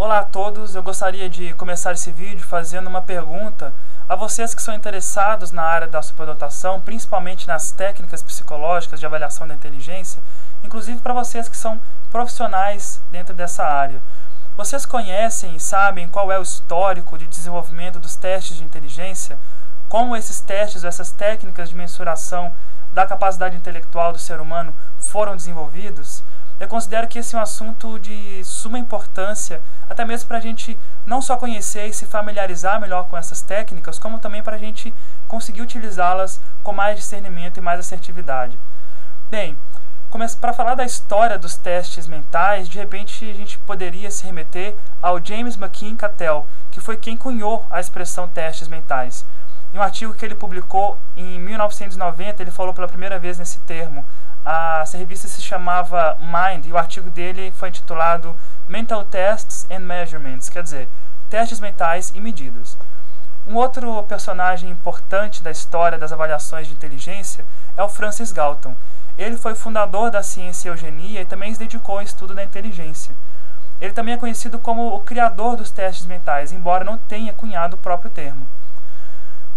Olá a todos, eu gostaria de começar esse vídeo fazendo uma pergunta a vocês que são interessados na área da superdotação, principalmente nas técnicas psicológicas de avaliação da inteligência, inclusive para vocês que são profissionais dentro dessa área. Vocês conhecem e sabem qual é o histórico de desenvolvimento dos testes de inteligência? Como esses testes, essas técnicas de mensuração da capacidade intelectual do ser humano foram desenvolvidos? Eu considero que esse é um assunto de suma importância, até mesmo para a gente não só conhecer e se familiarizar melhor com essas técnicas, como também para a gente conseguir utilizá-las com mais discernimento e mais assertividade. Bem, para falar da história dos testes mentais, de repente a gente poderia se remeter ao James McKean Cattell, que foi quem cunhou a expressão testes mentais. Em um artigo que ele publicou em 1990, ele falou pela primeira vez nesse termo. Essa revista se chamava Mind, e o artigo dele foi intitulado Mental Tests and Measurements, quer dizer, testes mentais e medidas. Um outro personagem importante da história das avaliações de inteligência é o Francis Galton. Ele foi fundador da ciência eugenia e também se dedicou ao estudo da inteligência. Ele também é conhecido como o criador dos testes mentais, embora não tenha cunhado o próprio termo.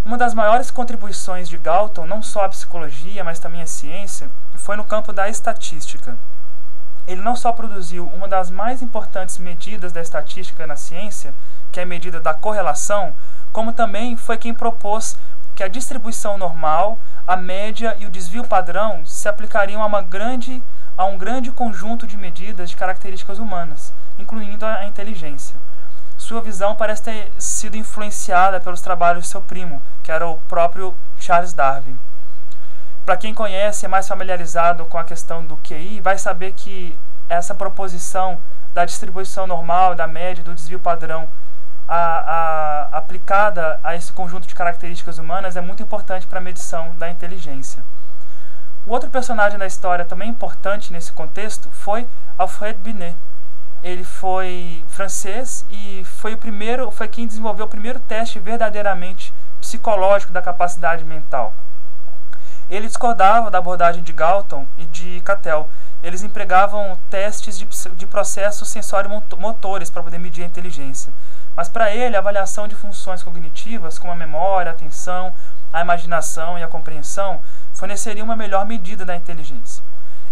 Uma das maiores contribuições de Galton, não só à psicologia, mas também à ciência, foi no campo da estatística. Ele não só produziu uma das mais importantes medidas da estatística na ciência, que é a medida da correlação, como também foi quem propôs que a distribuição normal, a média e o desvio padrão se aplicariam a um grande conjunto de medidas de características humanas, incluindo a inteligência. Sua visão parece ter sido influenciada pelos trabalhos de seu primo, que era o próprio Charles Darwin. Para quem conhece, é mais familiarizado com a questão do QI, vai saber que essa proposição da distribuição normal, da média, do desvio padrão, aplicada a esse conjunto de características humanas é muito importante para a medição da inteligência. O outro personagem da história também importante nesse contexto foi Alfred Binet. Ele foi francês e foi quem desenvolveu o primeiro teste verdadeiramente psicológico da capacidade mental. Ele discordava da abordagem de Galton e de Cattell. Eles empregavam testes de processos sensório-motores para poder medir a inteligência. Mas para ele, a avaliação de funções cognitivas, como a memória, a atenção, a imaginação e a compreensão, forneceria uma melhor medida da inteligência.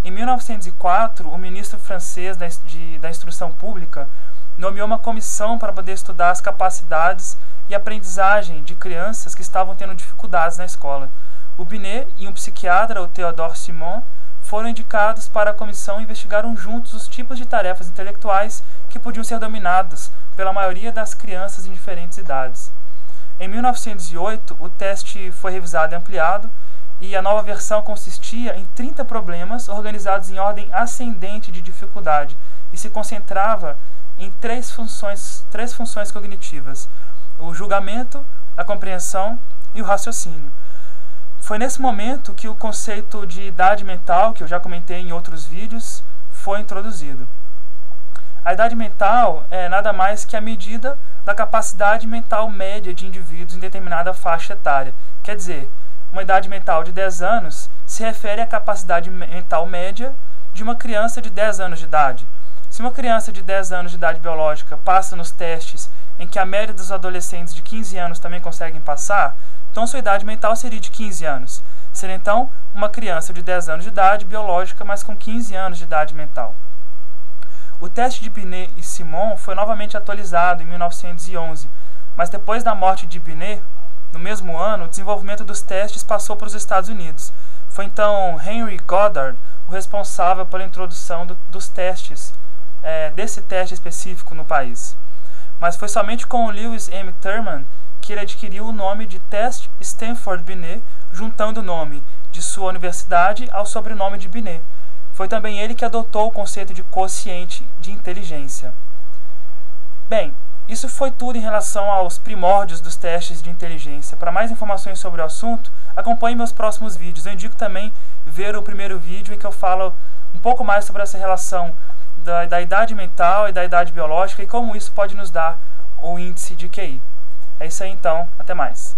Em 1904, o ministro francês da Instrução Pública nomeou uma comissão para poder estudar as capacidades e aprendizagem de crianças que estavam tendo dificuldades na escola. O Binet e um psiquiatra, o Théodore Simon, foram indicados para a comissão e investigaram juntos os tipos de tarefas intelectuais que podiam ser dominados pela maioria das crianças em diferentes idades. Em 1908, o teste foi revisado e ampliado, e a nova versão consistia em 30 problemas organizados em ordem ascendente de dificuldade e se concentrava em três funções cognitivas: o julgamento, a compreensão e o raciocínio. Foi nesse momento que o conceito de idade mental, que eu já comentei em outros vídeos, foi introduzido. A idade mental é nada mais que a medida da capacidade mental média de indivíduos em determinada faixa etária. Quer dizer, uma idade mental de 10 anos se refere à capacidade mental média de uma criança de 10 anos de idade. Se uma criança de 10 anos de idade biológica passa nos testes em que a média dos adolescentes de 15 anos também conseguem passar, então sua idade mental seria de 15 anos. Seria então uma criança de 10 anos de idade biológica, mas com 15 anos de idade mental. O teste de Binet e Simon foi novamente atualizado em 1911, mas depois da morte de Binet, no mesmo ano, o desenvolvimento dos testes passou para os Estados Unidos. Foi então Henry Goddard o responsável pela introdução dos testes, desse teste específico no país. Mas foi somente com o Lewis M. Terman que ele adquiriu o nome de Teste Stanford Binet, juntando o nome de sua universidade ao sobrenome de Binet. Foi também ele que adotou o conceito de quociente de inteligência. Bem, isso foi tudo em relação aos primórdios dos testes de inteligência. Para mais informações sobre o assunto, acompanhe meus próximos vídeos. Eu indico também ver o primeiro vídeo em que eu falo um pouco mais sobre essa relação da idade mental e da idade biológica e como isso pode nos dar o índice de QI. É isso aí então, até mais.